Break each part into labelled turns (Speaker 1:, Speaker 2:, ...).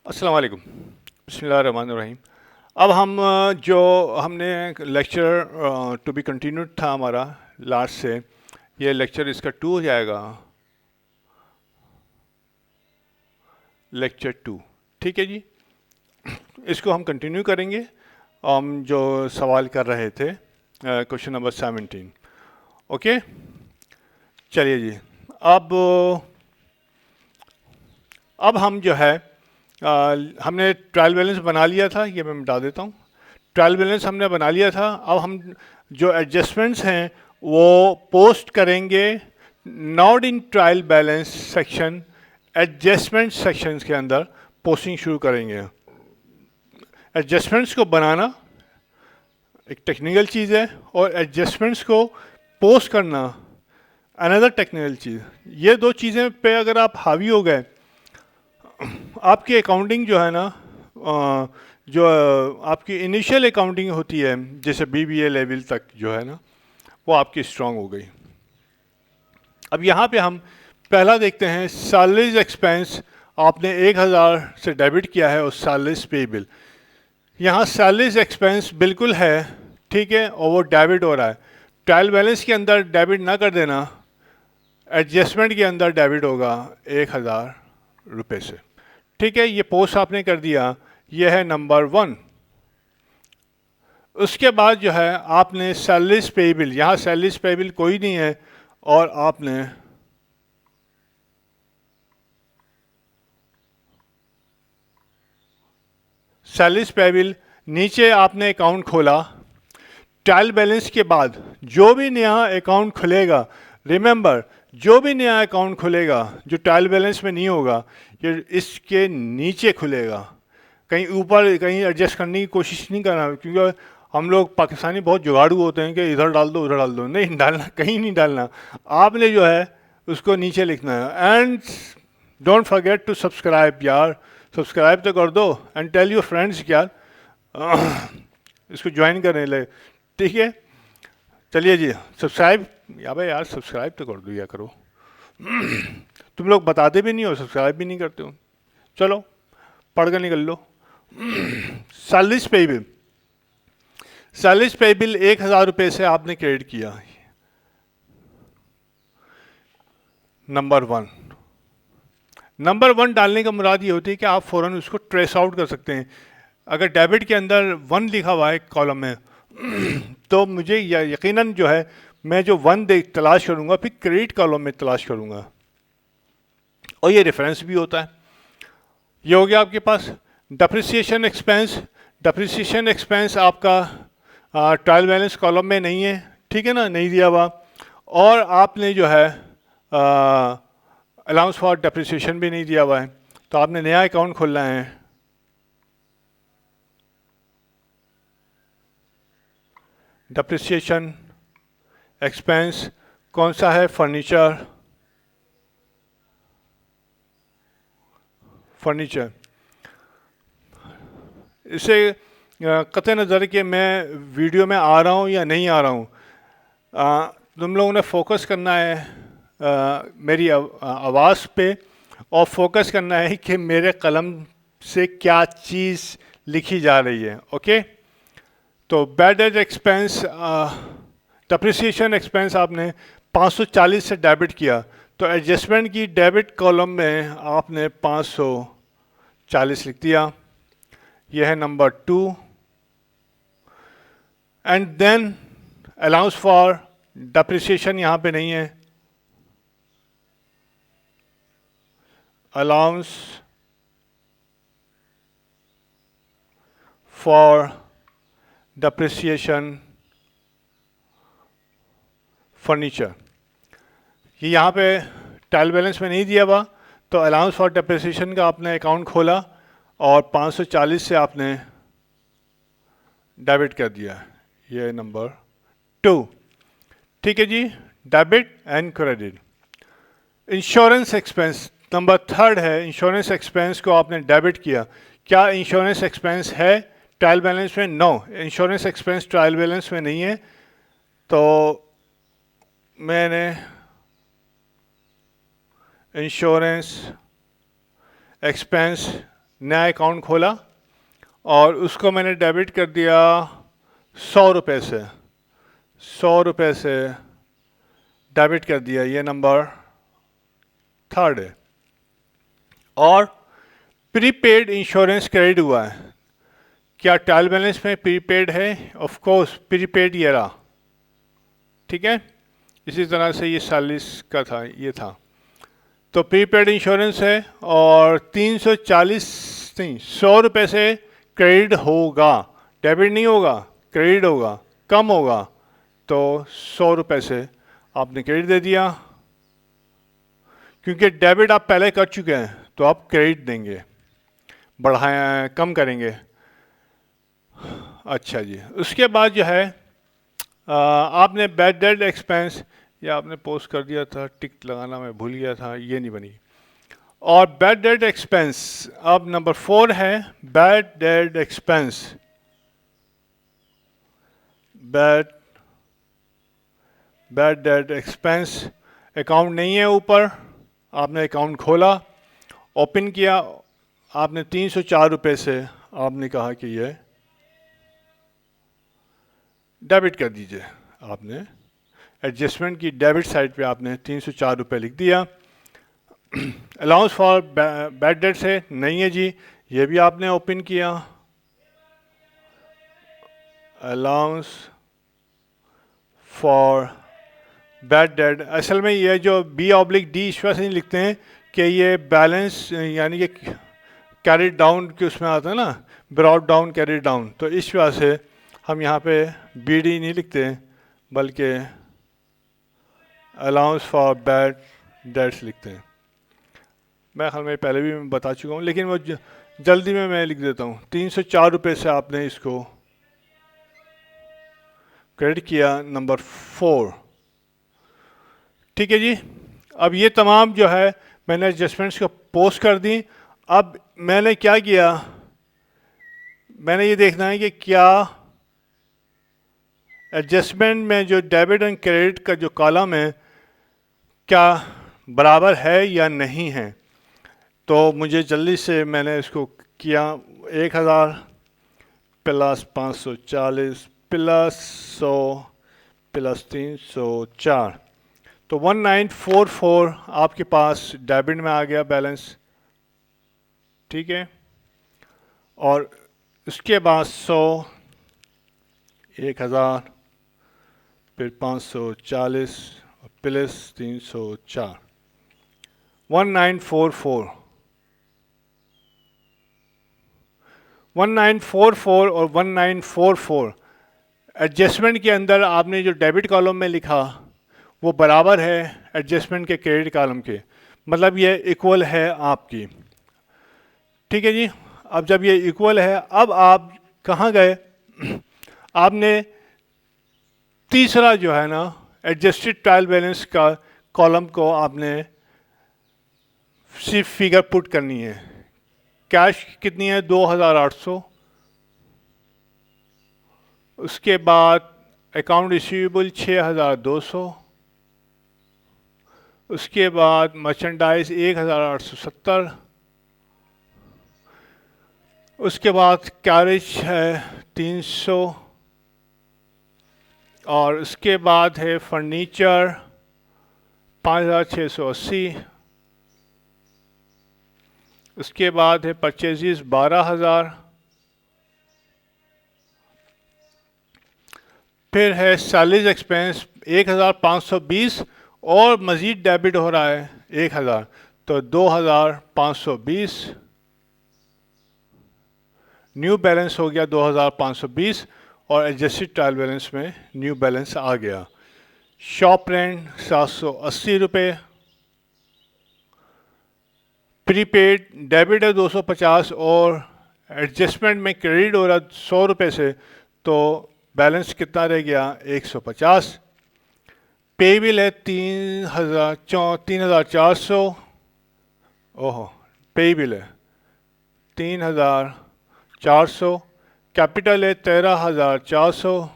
Speaker 1: अस्सलाम वालेकुम। बिस्मिल्लाहिर्रहमानिर्रहीम। अब हम जो हमने लेक्चर टू बी कंटिन्यूड था हमारा लास्ट से, ये लेक्चर इसका 2 हो जाएगा, लेक्चर 2। ठीक है जी, इसको हम कंटिन्यू करेंगे। हम जो सवाल कर रहे थे, क्वेश्चन नंबर 17। ओके, चलिए जी। अब अब हम जो है हमने ट्रायल बैलेंस बना लिया था, ये मैं बता देता हूँ। ट्रायल बैलेंस हमने बना लिया था। अब हम जो एडजस्टमेंट्स हैं वो पोस्ट करेंगे not in trial balance section, adjustment sections के अंदर पोस्टिंग शुरू करेंगे। एडजस्टमेंट्स को बनाना एक टेक्निकल चीज़ है और एडजस्टमेंट्स को पोस्ट करना अनदर टेक्निकल चीज़। ये दो चीज़ें पे अगर आप हावी हो गए, आपकी अकाउंटिंग जो है ना, जो आपकी इनिशियल अकाउंटिंग होती है जैसे बीबीए लेवल तक जो है ना, वो आपकी स्ट्रांग हो गई। अब यहाँ पे हम पहला देखते हैं सैलरीज एक्सपेंस। आपने 1000 से डेबिट किया है और सैलरीज पेबल। यहाँ सैलरीज एक्सपेंस बिल्कुल है, ठीक है, और वो डेबिट हो रहा है। ट्रायल बैलेंस के अंदर डेबिट ना कर देना, एडजस्टमेंट के अंदर डेबिट होगा 1000 रुपये से। ठीक है, ये पोस्ट आपने कर दिया, ये है नंबर 1। उसके बाद जो है आपने सैलरीज पेबल, यहाँ सैलरीज पेबल कोई नहीं है और आपने सैलरीज पेबल नीचे आपने अकाउंट खोला। ट्रायल बैलेंस के बाद जो भी नया अकाउंट खुलेगा, रिमेंबर, जो भी नया अकाउंट खुलेगा जो ट्रायल बैलेंस में नहीं होगा, ये इसके नीचे खुलेगा। कहीं ऊपर कहीं एडजस्ट करने की कोशिश नहीं करना, क्योंकि हम लोग पाकिस्तानी बहुत जुगाड़ू होते हैं कि इधर डाल दो उधर डाल दो। नहीं डालना, कहीं नहीं डालना। आपने जो है उसको नीचे लिखना है। And don't forget to subscribe यार, सब्सक्राइब तो कर दो एंड टेल योर फ्रेंड्स यार इसको ज्वाइन करने ले। ठीक है, चलिए जी, सब्सक्राइब या भाई यार, सब्सक्राइब तो कर दो या करो। तुम लोग बताते भी नहीं हो, सब्सक्राइब भी नहीं करते हो। चलो पढ़ कर निकल लो। सैलरीज पेबल, सैलरीज पेबल 1000 रुपये से आपने क्रेडिट किया, नंबर 1। नंबर 1 डालने का मुराद ये होती है कि आप फ़ौरन उसको ट्रेस आउट कर सकते हैं। अगर डेबिट के अंदर 1 लिखा हुआ है कॉलम में तो मुझे यकीनन जो है मैं जो 1 देख तलाश करूंगा, फिर क्रेडिट कॉलम में तलाश करूंगा, और ये रेफरेंस भी होता है। ये हो गया आपके पास डेप्रिसिएशन एक्सपेंस। डेप्रिसिएशन एक्सपेंस आपका ट्रायल बैलेंस कॉलम में नहीं है, ठीक है ना, नहीं दिया हुआ। और आपने जो है अलाउंस फॉर डेप्रिसिएशन भी नहीं दिया हुआ है, तो आपने नया अकाउंट खोलना है। डेप्रिसिएशन एक्सपेंस कौन सा है? Furniture, furniture. इसे कतई नज़र कि मैं वीडियो में आ रहा हूँ या नहीं आ रहा हूँ, तुम लोगों ने फोकस करना है मेरी आवाज़ पे, और फोकस करना है कि मेरे कलम से क्या चीज़ लिखी जा रही है। ओके, तो bad debt expense, depreciation expense आपने 540 से डेबिट किया, तो एडजस्टमेंट की डेबिट कॉलम में आपने 540 लिख दिया। यह है number 2। And then allowance for depreciation यहाँ पे नहीं है, अलाउंस फॉर डेप्रिसिएशन फर्नीचर, ये यहाँ पे ट्रायल बैलेंस में नहीं दिया हुआ, तो अलाउंस फॉर डेप्रिसिएशन का आपने अकाउंट खोला और 540 से आपने डेबिट कर दिया। ये नंबर 2। ठीक है जी, debit and credit. Insurance expense number 3 है। इंश्योरेंस एक्सपेंस को आपने डेबिट किया। क्या इंश्योरेंस एक्सपेंस है ट्रायल बैलेंस में? No, insurance expense trial balance में नहीं है, तो मैंने इंश्योरेंस एक्सपेंस नया अकाउंट खोला और उसको मैंने डेबिट कर दिया 100 रुपये से, 100 रुपये से डेबिट कर दिया। ये नंबर थर्ड है। और प्रीपेड इंश्योरेंस क्रेडिट हुआ है। क्या ट्रायल बैलेंस में प्रीपेड है? ऑफ कोर्स प्रीपेड ये रहा, ठीक है। इसी तरह से ये 40 का था, ये था, तो प्रीपेड इंश्योरेंस है और 340 नहीं 100 रुपये से क्रेडिट होगा, डेबिट नहीं होगा, क्रेडिट होगा, कम होगा, तो 100 रुपये से आपने क्रेडिट दे दिया। क्योंकि डेबिट आप पहले कर चुके हैं तो आप क्रेडिट देंगे, बढ़ाएं कम करेंगे। अच्छा जी, उसके बाद जो है आपने बैड डेट एक्सपेंस, या आपने पोस्ट कर दिया था, टिक लगाना मैं भूल गया था, ये नहीं बनी। और बैड डेट एक्सपेंस अब नंबर 4 है, bad debt expense. Bad debt expense account नहीं है ऊपर, आपने अकाउंट खोला, ओपन किया, आपने 304 रुपये से आपने कहा कि ये डेबिट कर दीजिए। आपने एडजस्टमेंट की डेबिट साइड पे आपने 304 रुपये लिख दिया। अलाउंस फॉर बैड डेट से नहीं है जी, ये भी आपने ओपन किया, अलाउंस फॉर बैड डेट। असल में ये जो B/D इस वजह से नहीं लिखते हैं कि ये बैलेंस यानी कि कैरिड डाउन के उसमें आता है ना, ब्रॉड डाउन कैरिड डाउन, तो इस वजह से हम यहाँ पे BD नहीं लिखते हैं बल्कि अलाउंस फॉर बैड डेट्स लिखते हैं। मैं ख्याल में पहले भी मैं बता चुका हूँ, लेकिन वो जल्दी में मैं लिख देता हूँ। 304 रुपये से आपने इसको क्रेडिट किया, नंबर 4, ठीक है जी। अब ये तमाम जो है मैंने एडजस्टमेंट्स को पोस्ट कर दी। अब मैंने क्या किया, मैंने ये देखना है कि क्या एडजस्टमेंट में जो डेबिट एंड क्रेडिट का जो कॉलम है क्या बराबर है या नहीं है। तो मुझे जल्दी से मैंने इसको किया, 1000 प्लस 540 प्लस 100 प्लस 304, तो 1944 आपके पास डेबिट में आ गया बैलेंस, ठीक है। और उसके बाद 100, 1000 फिर 540 प्लस 304, 1944 और 1944 एडजस्टमेंट के अंदर आपने जो डेबिट कॉलम में लिखा वो बराबर है एडजस्टमेंट के क्रेडिट कॉलम के, मतलब ये इक्वल है आपकी, ठीक है जी। अब जब ये इक्वल है, अब आप कहाँ गए, आपने तीसरा जो है ना एडजस्टेड ट्रायल बैलेंस का कॉलम को आपने सिर्फ फिगर पुट करनी है। कैश कितनी है, 2800, उसके बाद अकाउंट रिसीवेबल 6200, उसके बाद मर्चेंडाइज 1870, उसके बाद कैरेज है 300, और उसके बाद है फर्नीचर 5680, उसके बाद है परचेजेस 12000, फिर है सैलरीज एक्सपेंस 1520 और मज़ीद डेबिट हो रहा है 1000, तो 2520 न्यू बैलेंस हो गया 2520, और एडजस्टेड ट्रायल बैलेंस में न्यू बैलेंस आ गया। शॉप रेंट 780 रुपये, प्रीपेड डेबिट है 250 और एडजस्टमेंट में क्रेडिट हो रहा 100 रुपये से, तो बैलेंस कितना रह गया 150। पे बिल है 3400, ओहो पे बिल है 3400, कैपिटल है 13400,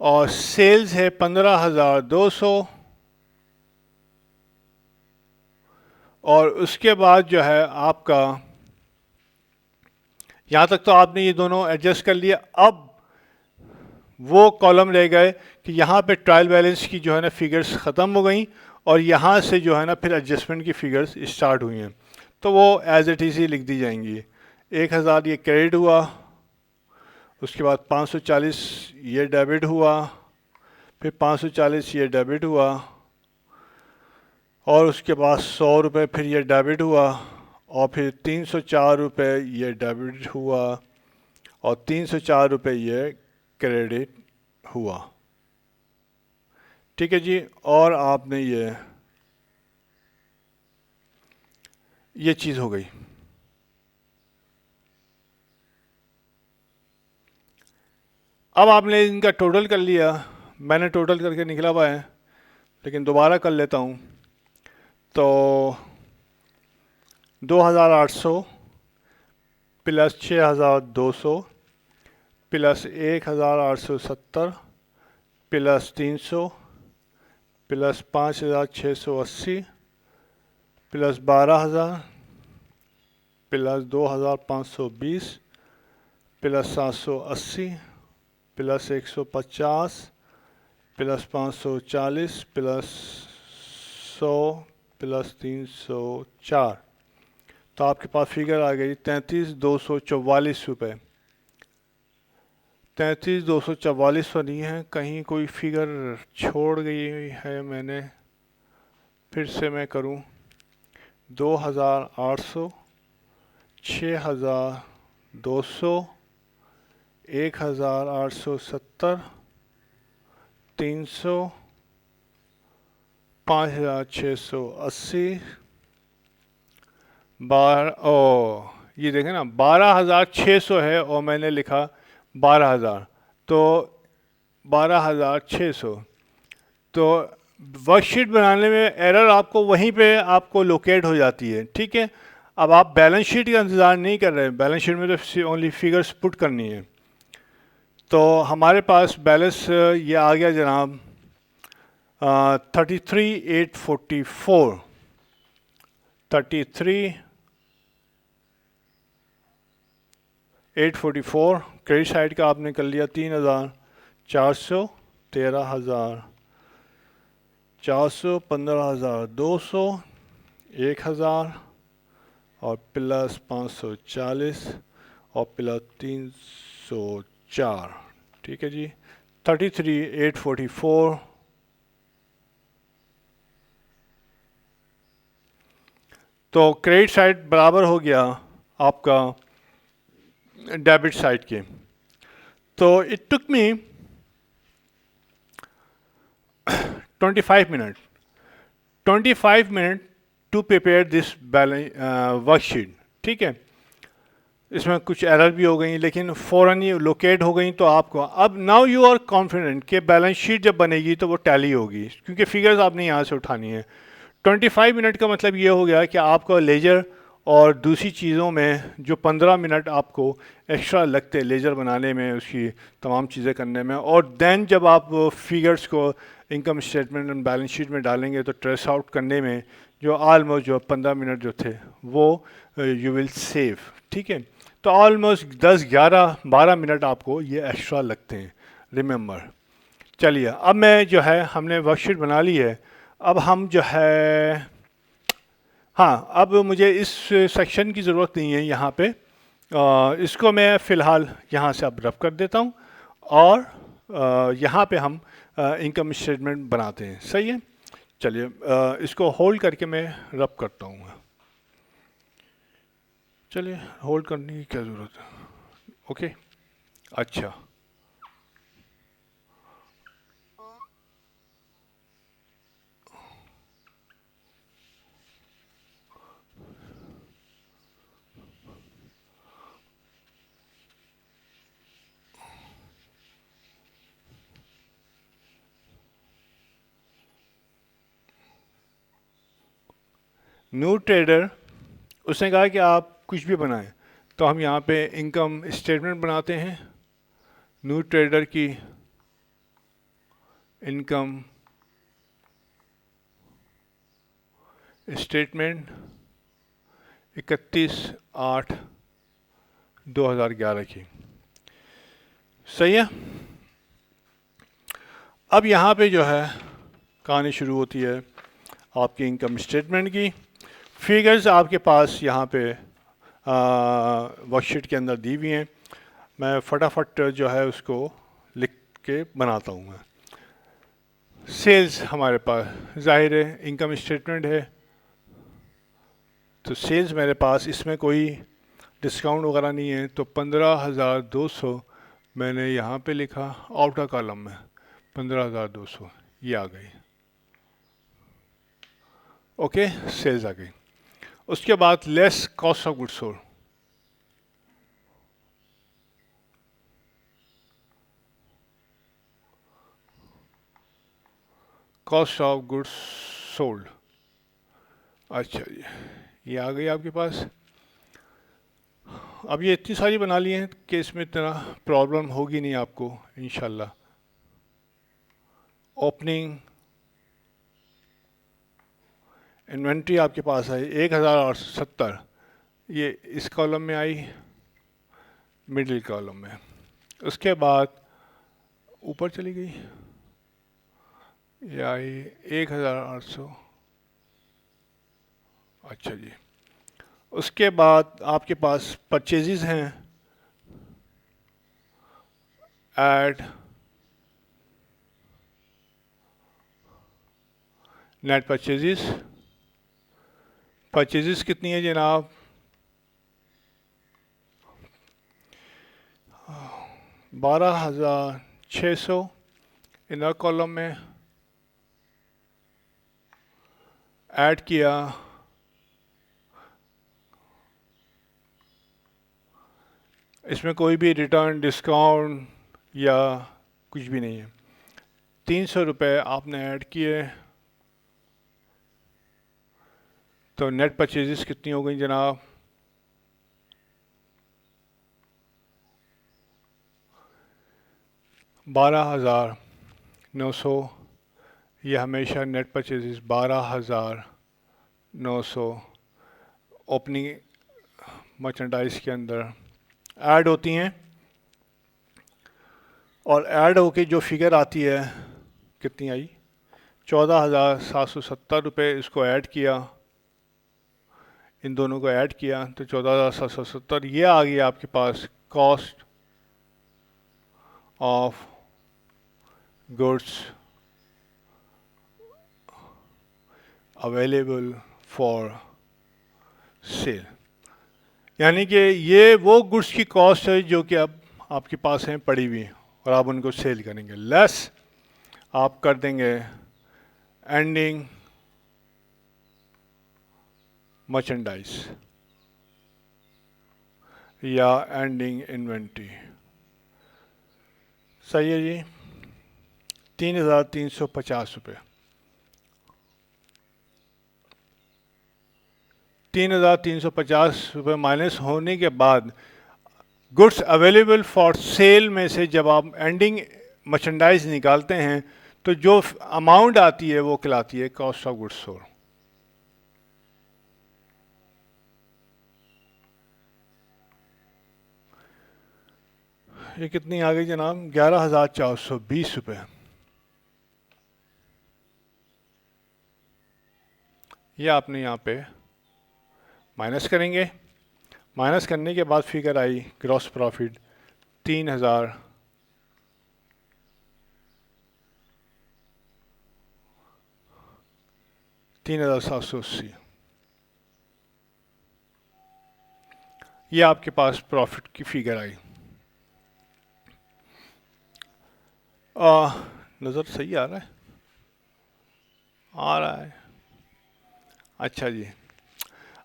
Speaker 1: और सेल्स है 15200, और उसके बाद जो है आपका, यहाँ तक तो आपने ये दोनों एडजस्ट कर लिया। अब वो कॉलम रह गए कि यहाँ पे ट्रायल बैलेंस की जो है ना फिगर्स ख़त्म हो गई और यहाँ से जो है ना फिर एडजस्टमेंट की फिगर्स स्टार्ट हुई हैं, तो वो एज इट इज़ ही लिख दी जाएंगी। 1000 ये क्रेडिट हुआ, उसके बाद 540 ये डेबिट हुआ, फिर 540 ये डेबिट हुआ, और उसके बाद 100 रुपये फिर ये डेबिट हुआ, और फिर 304 रुपये ये डेबिट हुआ, और 304 रुपये ये क्रेडिट हुआ। ठीक है जी। और आपने ये चीज़ हो गई। अब आपने इनका टोटल कर लिया, मैंने टोटल करके निकला हुआ है, लेकिन दोबारा कर लेता हूँ। तो 2800 plus 6200 plus 1870 plus 300 plus 5680 plus 12000 plus 2520 plus 780 plus 150 plus 540 plus 100 plus 304, तो आपके पास फिगर आ गई 33,244 रुपये। 33,244 तो नहीं है, कहीं कोई फिगर छोड़ गई है मैंने, फिर से मैं करूं। 2800, 6200, 1870, 300, 5680, ये देखें ना 12,600 है और मैंने लिखा 12,000, तो 12,600। तो वर्कशीट बनाने में एरर आपको वहीं पे आपको लोकेट हो जाती है। ठीक है, अब आप बैलेंस शीट का इंतज़ार नहीं कर रहे हैं, बैलेंस शीट में तो ओनली फिगर्स पुट करनी है। तो हमारे पास बैलेंस ये आ गया जनाब 33,844, 33,844। क्रेडिट साइड का आपने कर लिया 3,400, 13,400, 15,200, 1,000 और प्लस 540 और प्लस 304। ठीक है जी, 33,844। तो क्रेडिट साइड बराबर हो गया आपका डेबिट साइड के। तो it took me 25 minute to prepare this balance worksheet. ठीक है, इसमें कुछ एरर भी हो गई लेकिन फ़ौरन ही लोकेट हो गई। तो आपको अब नाउ यू आर कॉन्फिडेंट कि बैलेंस शीट जब बनेगी तो वो टैली होगी, क्योंकि फिगर्स आपने यहाँ से उठानी है। 25 मिनट का मतलब ये हो गया कि आपको लेजर और दूसरी चीज़ों में जो 15 मिनट आपको एक्स्ट्रा लगते हैं लेजर बनाने में, उसकी तमाम चीज़ें करने में, और देन जब आप फिगर्स को income statement and balance sheet में डालेंगे तो ट्रेस आउट करने में जो ऑलमोस्ट जो 15 मिनट जो थे वो यू विल सेव। ठीक है, तो ऑलमोस्ट 10, 11, 12 मिनट आपको ये एक्स्ट्रा लगते हैं, रिमेंबर। चलिए, अब मैं जो है हमने वर्कशीट बना ली है। अब हम जो है, हाँ, अब मुझे इस सेक्शन की ज़रूरत नहीं है यहाँ पे। इसको मैं फ़िलहाल यहाँ से अब रब कर देता हूँ और यहाँ पे हम इनकम स्टेटमेंट बनाते हैं। सही है, चलिए इसको होल्ड करके मैं रब करता हूँ। चलिए, होल्ड करने की क्या ज़रूरत है। ओके, अच्छा, न्यू ट्रेडर, उसने कहा कि आप कुछ भी बनाएं, तो हम यहाँ पे इनकम स्टेटमेंट बनाते हैं। न्यू ट्रेडर की इनकम स्टेटमेंट 31/8/2011 की। सही है। अब यहाँ पे जो है कहानी शुरू होती है आपकी इनकम स्टेटमेंट की। फिगर्स आपके पास यहाँ पे वर्कशीट के अंदर दी हुई हैं। मैं फटाफट जो है उसको लिख के बनाता हूँ। मैं सेल्स हमारे पास जाहिर है इनकम स्टेटमेंट है, तो सेल्स मेरे पास, इसमें कोई डिस्काउंट वगैरह नहीं है, तो 15,200 मैंने यहाँ पे लिखा आउटर कॉलम में 15,200 ये आ गई। ओके, सेल्स आ गई। उसके बाद less cost of goods sold, cost of goods sold. अच्छा जी, ये आ गई आपके पास। अब ये इतनी सारी बना ली हैं कि इसमें इतना प्रॉब्लम होगी नहीं आपको इंशाल्लाह। ओपनिंग इन्वेंट्री आपके पास है 1,870, ये इस कॉलम में आई, मिडिल कॉलम में। उसके बाद ऊपर चली गई, ये आई 1,800। अच्छा जी, उसके बाद आपके पास परचेजेस हैं, ऐड नेट परचेजेस। परचेजेस कितनी है जनाब? 12,600 इनर कॉलम में ऐड किया। इसमें कोई भी रिटर्न डिस्काउंट या कुछ भी नहीं है। 300 रुपये आपने ऐड किए, तो नेट परचेजेस कितनी हो गई जनाब? 12,900। ये हमेशा नेट परचेजेस 12,900 ओपनिंग मर्चेंडाइज के अंदर ऐड होती हैं। और ऐड होके जो फिगर आती है कितनी आई? 14,770 रुपये। इसको ऐड किया, इन दोनों को ऐड किया तो 14,770 ये आ गई आपके पास cost of goods available for sale. यानी कि ये वो गुड्स की कॉस्ट है जो कि अब आपके पास हैं पड़ी हुई, और आप उनको सेल करेंगे। लेस आप कर देंगे एंडिंग मर्चेंडाइज या एंडिंग इन्वेंट्री। सही है जी। 3,350 रुपये। 3,350 रुपये माइनस होने के बाद गुड्स अवेलेबल फॉर सेल में से जब आप एंडिंग मर्चेंडाइज निकालते हैं तो जो अमाउंट आती है वो कहलाती है कॉस्ट ऑफ गुड्स सोल्ड। ये कितनी आ गई जनाब? 11,420 रुपये। ये आपने यहाँ पे माइनस करेंगे। माइनस करने के बाद फिगर आई ग्रॉस प्रॉफिट 3,780। ये आपके पास प्रॉफिट की फिगर आई। नज़र सही आ रहा है? आ रहा है। अच्छा जी,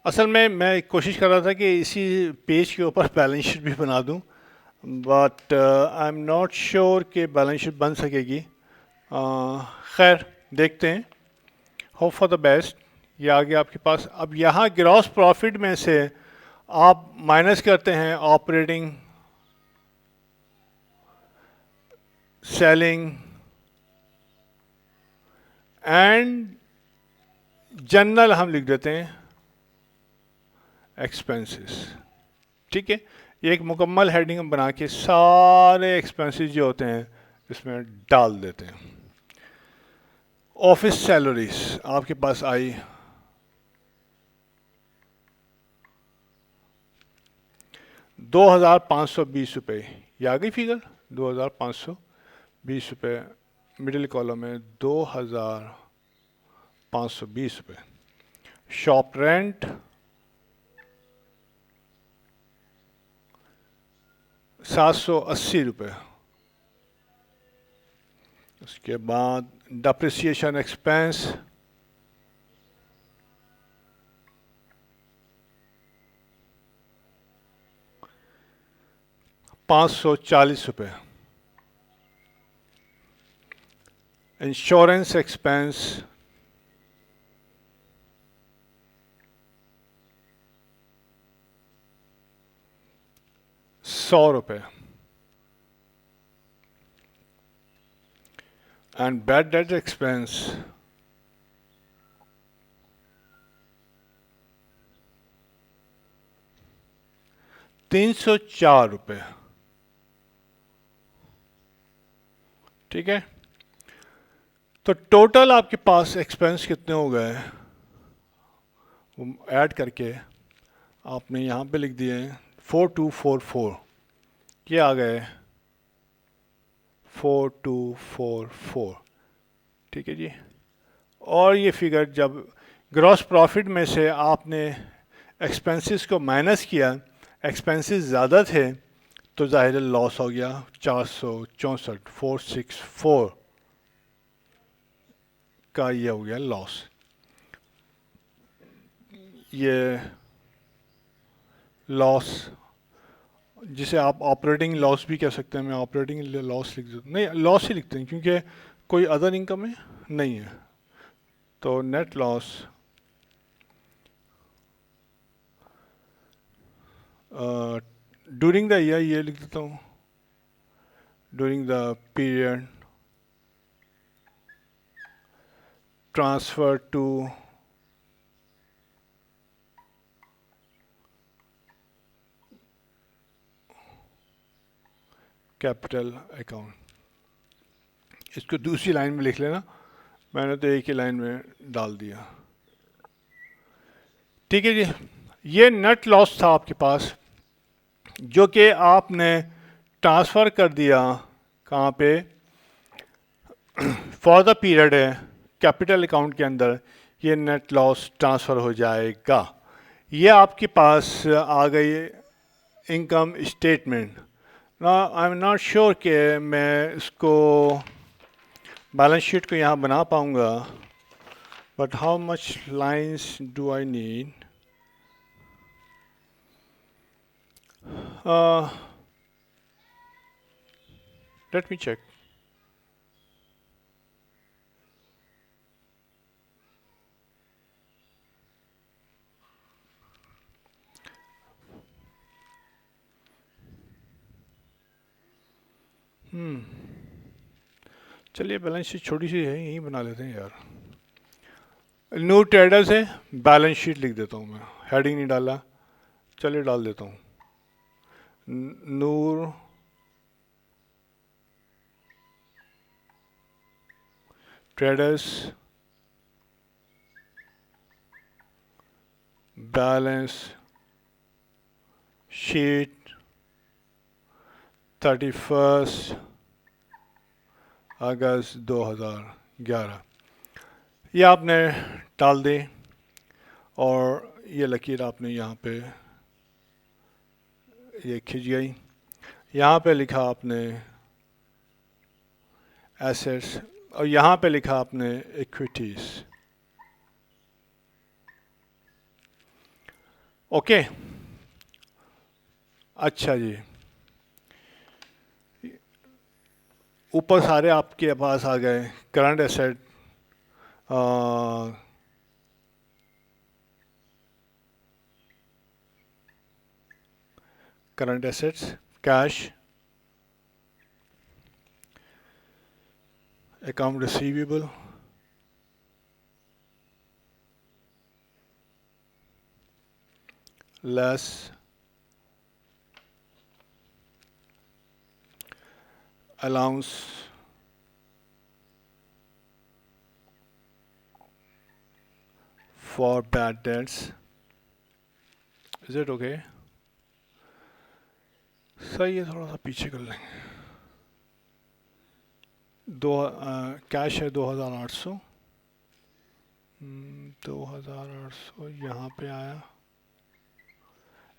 Speaker 1: असल में मैं कोशिश कर रहा था कि इसी पेज के ऊपर बैलेंस शीट भी बना दूं, but I am not sure कि बैलेंस शीट बन सकेगी। खैर देखते हैं, होप फॉर द बेस्ट। ये आ गया आपके पास। अब यहाँ ग्रॉस प्रॉफिट में से आप माइनस करते हैं ऑपरेटिंग, सेलिंग एंड जनरल हम लिख देते हैं एक्सपेंसेस। ठीक है, एक मुकम्मल हेडिंग हम बना के सारे एक्सपेंसेस जो होते हैं इसमें डाल देते हैं। ऑफिस सैलरीज आपके पास आई 2,520 रुपये, ये आ गई फिगर 2,520 रुपये। मिडिल कॉलम में 2,520 रुपये। शॉप रेंट 780 रुपये। उसके बाद डेप्रिसिएशन एक्सपेंस 540 रुपये। इंश्योरेंस एक्सपेंस 100 रुपये। एंड बैड डेट एक्सपेंस 304 रुपये। ठीक है, तो टोटल आपके पास एक्सपेंस कितने हो गए वो ऐड करके आपने यहाँ पे लिख दिए 4244। ये आ गए 4244। ठीक है जी। और ये फिगर जब ग्रॉस प्रॉफिट में से आपने एक्सपेंसेस को माइनस किया, एक्सपेंसेस ज़्यादा थे तो ज़ाहिर लॉस हो गया 464 का ये हो गया लॉस। ये लॉस जिसे आप ऑपरेटिंग लॉस भी कह सकते हैं, मैं ऑपरेटिंग लॉस लिख देता, नहीं लॉस ही लिखते हैं क्योंकि कोई अदर इनकम है नहीं है। तो net loss during the year ये लिख देता हूँ, during the period transfer to capital account. इसको दूसरी लाइन में लिख लेना, मैंने तो एक ही लाइन में डाल दिया। ठीक है जी, ये नेट लॉस था आपके पास जो कि आपने ट्रांसफ़र कर दिया कहाँ पे, फॉर द पीरियड है कैपिटल अकाउंट के अंदर ये नेट लॉस ट्रांसफ़र हो जाएगा। ये आपके पास आ गई income statement. I am not sure कि मैं इसको बैलेंस शीट को यहाँ बना पाऊँगा, but how much lines do I need. Let me check. चलिए बैलेंस शीट छोटी सी है, यहीं बना लेते हैं यार। न्यू ट्रेडर्स है, बैलेंस शीट लिख देता हूँ मैं, हेडिंग नहीं डाला, चलिए डाल देता हूँ नूर ट्रेडर्स बैलेंस शीट 31 अगस्त 2011। ये आपने डाल दी और ये लकीर आपने यहाँ पे ये खिंच गई। यहाँ पे लिखा आपने एसेट्स और यहाँ पे लिखा आपने इक्विटीज। ओके, अच्छा जी, ऊपर सारे आपके पास आ गए current asset, current assets, cash, account receivable, less allowance for bad debts. Is it okay? सही है, थोड़ा सा पीछे कर लेंगे. कैश है 2800. 2800 यहाँ पे आया.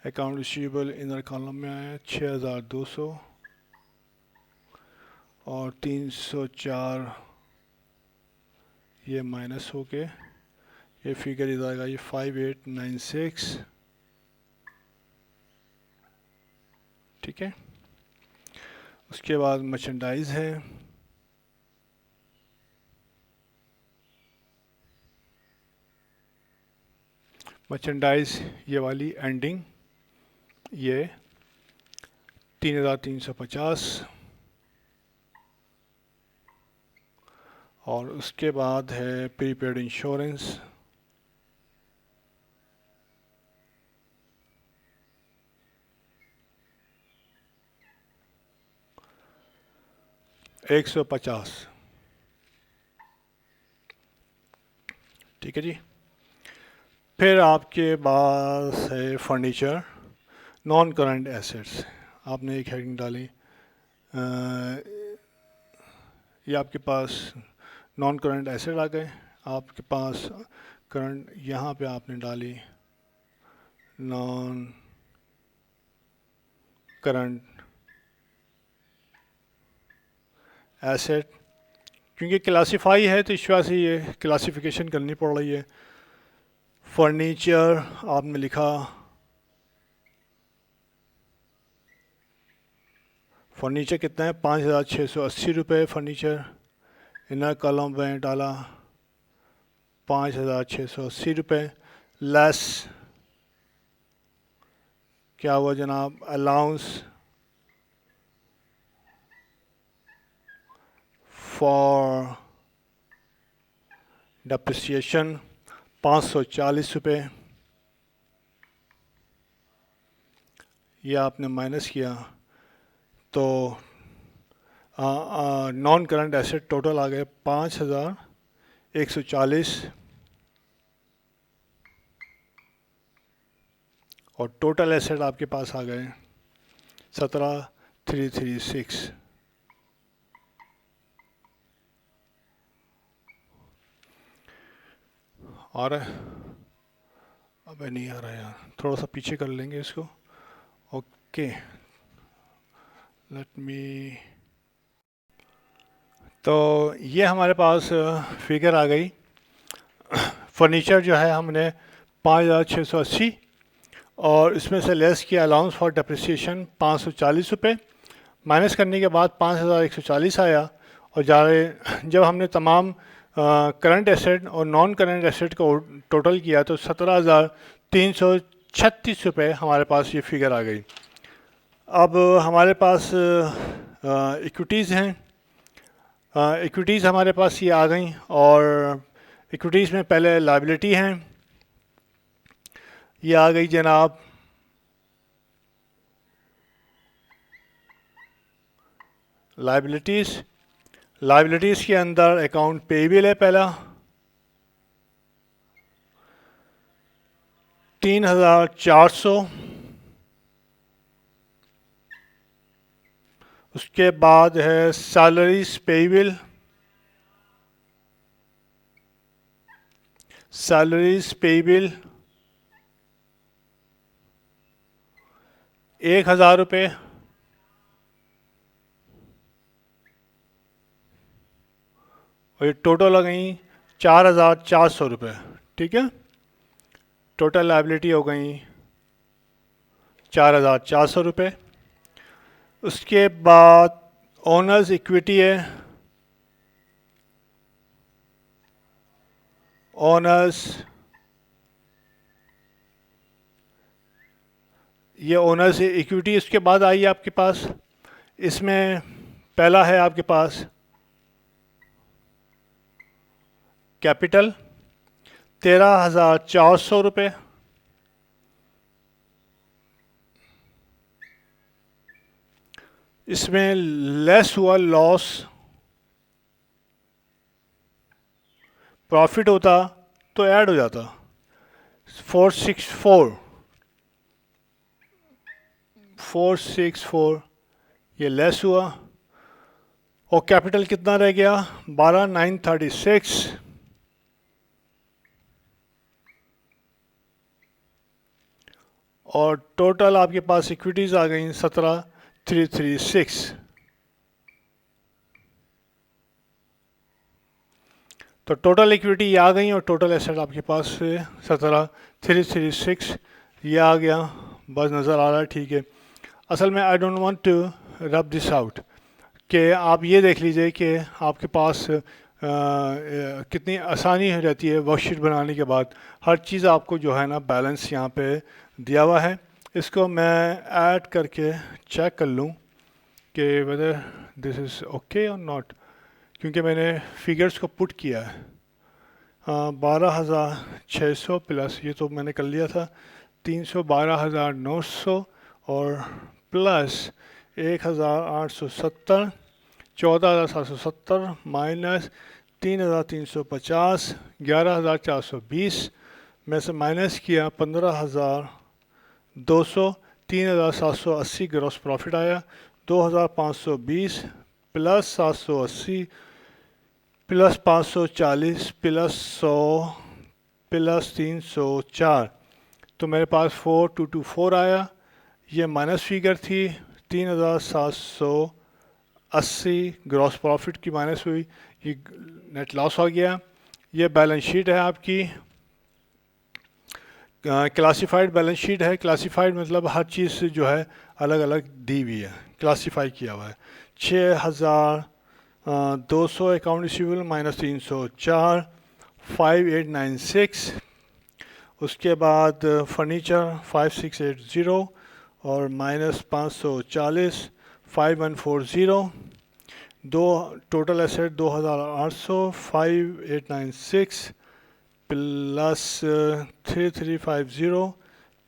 Speaker 1: अकाउंट रिसीवेबल इनर कॉलम में आया 6200 और 304 ये माइनस हो के ये फिगर इधर आएगा, ये 5896. ठीक है. उसके बाद मर्चेंडाइज है. मर्चेंडाइज ये वाली एंडिंग ये 3350 और उसके बाद है प्रीपेड इंश्योरेंस 150. ठीक है जी. फिर आपके पास है फर्नीचर नॉन करंट एसेट्स. आपने एक हेडिंग डाली, ये आपके पास नॉन करंट एसेट आ गए. आपके पास करंट यहाँ पे आपने डाली नॉन करंट एसेट. क्योंकि क्लासीफाई है तो इस वजह से ये क्लासिफिकेशन करनी पड़ रही है. फर्नीचर आपने लिखा, फर्नीचर कितना है 5680 रुपये. फर्नीचर इनर कॉलम में डाला 5680 रुपये. लेस क्या हुआ जनाब? अलाउंस फॉर डेप्रिसिएशन 540 रुपये. ये आपने माइनस किया तो नॉन करंट एसेट टोटल आ गए 5140 और टोटल एसेट आपके पास आ गए 17336. आ रहा है? अबे नहीं आ रहा यार, थोड़ा सा पीछे कर लेंगे इसको. Okay, let me. तो ये हमारे पास फिगर आ गई. फर्नीचर जो है हमने 5680 और इसमें से लेस किया अलाउंस फॉर डेप्रिसिएशन 540 रुपये. माइनस करने के बाद 5140 आया. और जब हमने तमाम करंट एसेट और नॉन करंट एसेट को टोटल किया तो 17,336 रुपये हमारे पास ये फिगर आ गई. अब हमारे पास इक्विटीज़ हैं. इक्विटीज़ हमारे पास ये आ गई और इक्विटीज़ में पहले लायबिलिटी हैं. ये आ गई जनाब लायबिलिटीज़. लायबिलिटीज़ के अंदर अकाउंट पेएबल है पहला 3400. उसके बाद है सैलरीज पेएबल. सैलरीज पेएबल 1000 रुपये. और ये टोटल हो गई 4400 रुपये. ठीक है, टोटल लायबिलिटी हो गई 4400 रुपये. उसके बाद ओनर्स इक्विटी है. ओनर्स ये ओनर्स इक्विटी उसके बाद आई है आपके पास. इसमें पहला है आपके पास कैपिटल 13,400 रुपये. इसमें लेस हुआ लॉस, प्रॉफिट होता तो ऐड हो जाता। 464 ये लेस हुआ, और कैपिटल कितना रह गया 12936, और टोटल आपके पास इक्विटीज आ गई 17336। तो टोटल इक्विटी ये आ गई और टोटल एसेट आपके पास 17336 ये आ गया, बस नज़र आ रहा है, ठीक है। असल में I don't want to rub this out, कि आप ये देख लीजिए कि आपके पास कितनी आसानी हो जाती है वर्कशीट बनाने के बाद, हर चीज़ आपको जो है ना बैलेंस यहाँ पे दिया हुआ है। इसको मैं ऐड करके चेक कर लूँ कि वेदर दिस इज़ ओके और नॉट, क्योंकि मैंने फिगर्स को पुट किया है। 12,600 प्लस ये तो मैंने कर लिया था, 312,900 और प्लस 1,870, 14,770 माइनस 3,350, 11,420 में से माइनस किया 15,200, 3,780 ग्रॉस प्रॉफिट आया, 2,520 प्लस 780 प्लस 540 प्लस 100 प्लस 304, तो मेरे पास 4224 आया। ये माइनस फिगर थी, 3,780 ग्रॉस प्रॉफिट की माइनस हुई, ये नेट लॉस हो गया। ये बैलेंस शीट है आपकी, क्लासिफाइड बैलेंस शीट है। क्लासिफाइड मतलब हर चीज़ जो है अलग अलग दी हुई है, क्लासिफाई किया हुआ है। 6,200 अकाउंट रिसीवेबल माइनस 304, 5896, उसके बाद फर्नीचर 5680 और माइनस 540, 5140, दो टोटल एसेट 2,800, 5896 प्लस 3350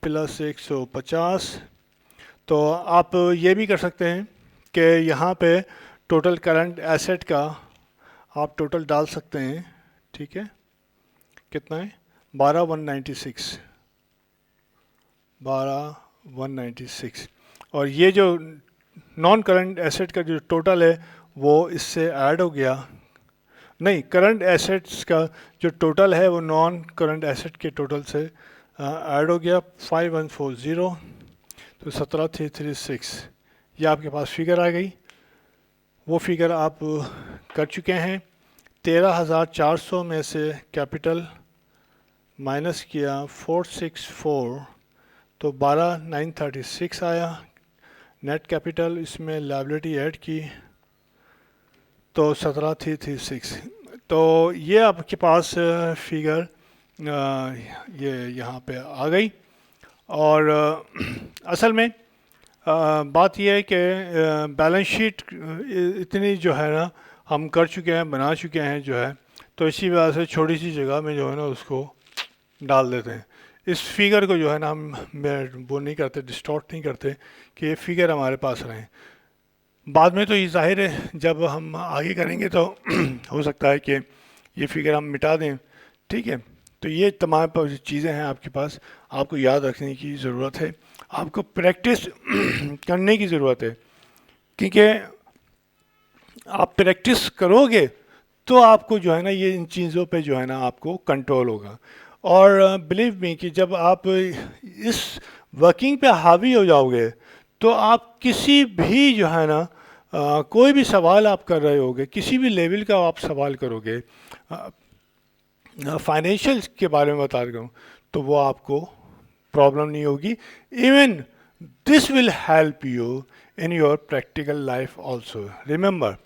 Speaker 1: प्लस 150। तो आप ये भी कर सकते हैं कि यहाँ पे टोटल करंट एसेट का आप टोटल डाल सकते हैं, ठीक है। कितना है 12,196, और ये जो नॉन करंट एसेट का जो टोटल है वो इससे ऐड हो गया, नहीं करंट एसेट्स का जो टोटल है वो नॉन करंट एसेट के टोटल से ऐड हो गया 5140, तो 17336 ये आपके पास फिगर आ गई। वो फिगर आप कर चुके हैं। 13,400 में से कैपिटल माइनस किया 464, तो 12,936 आया। नेट कैपिटल इसमें लायबिलिटी ऐड की तो 17,336, तो ये आपके पास फिगर ये यहाँ पे आ गई। और असल में बात यह है कि बैलेंस शीट इतनी जो है ना हम कर चुके हैं, बना चुके हैं जो है, तो इसी वजह से छोटी सी जगह में जो है ना उसको डाल देते हैं। इस फिगर को जो है ना हम वो नहीं करते, डिस्टॉर्ट नहीं करते कि ये फिगर हमारे पास रहें। बाद में तो ये जाहिर है जब हम आगे करेंगे तो हो सकता है कि ये फिगर हम मिटा दें, ठीक है। तो ये तमाम चीज़ें हैं आपके पास, आपको याद रखने की ज़रूरत है, आपको प्रैक्टिस करने की ज़रूरत है, क्योंकि आप प्रैक्टिस करोगे तो आपको जो है ना ये इन चीज़ों पे जो है ना आपको कंट्रोल होगा। और बिलीव मी कि जब आप इस वर्किंग पे हावी हो जाओगे तो आप किसी भी जो है ना कोई भी सवाल आप कर रहे होगे, किसी भी लेवल का आप सवाल करोगे, फाइनेंशियल के बारे में बता रहा हूँ, तो वो आपको प्रॉब्लम नहीं होगी। Even this will help you in your practical life also, remember.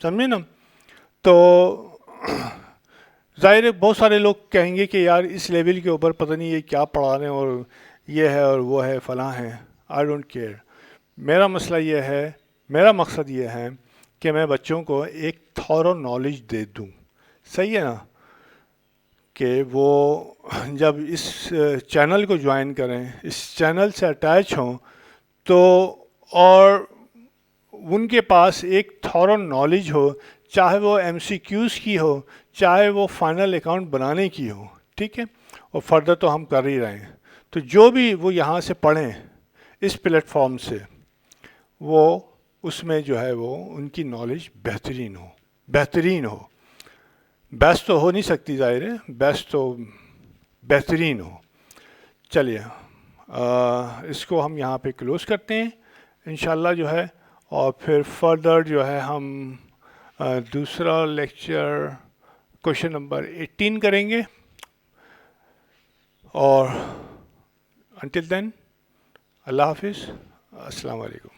Speaker 1: समझे ना। तो जाहिर है बहुत सारे लोग कहेंगे कि यार इस लेवल के ऊपर पता नहीं ये क्या पढ़ा रहे हैं और ये है और वो है फलां है। I don't care. मेरा मसला ये है, मेरा मकसद ये है कि मैं बच्चों को एक थॉरो नॉलेज दे दूं, सही है ना, कि वो जब इस चैनल को ज्वाइन करें, इस चैनल से अटैच हों, तो और उनके पास एक थॉरो नॉलेज हो, चाहे वो एमसीक्यूज़ की हो, चाहे वो फाइनल अकाउंट बनाने की हो, ठीक है। और फर्दर तो हम कर ही रहे हैं, तो जो भी वो यहाँ से पढ़ें इस प्लेटफॉर्म से, वो उसमें जो है वो उनकी नॉलेज बेहतरीन हो। बेस्ट तो हो नहीं सकती ज़ाहिर है, बेस्ट तो बेहतरीन हो। चलिए इसको हम यहाँ पे क्लोज करते हैं इंशाल्लाह जो है, और फिर फर्दर जो है हम दूसरा लेक्चर क्वेश्चन नंबर 18 करेंगे। और अंटिल देन अल्लाह हाफिज़, अस्सलाम वालेकुम।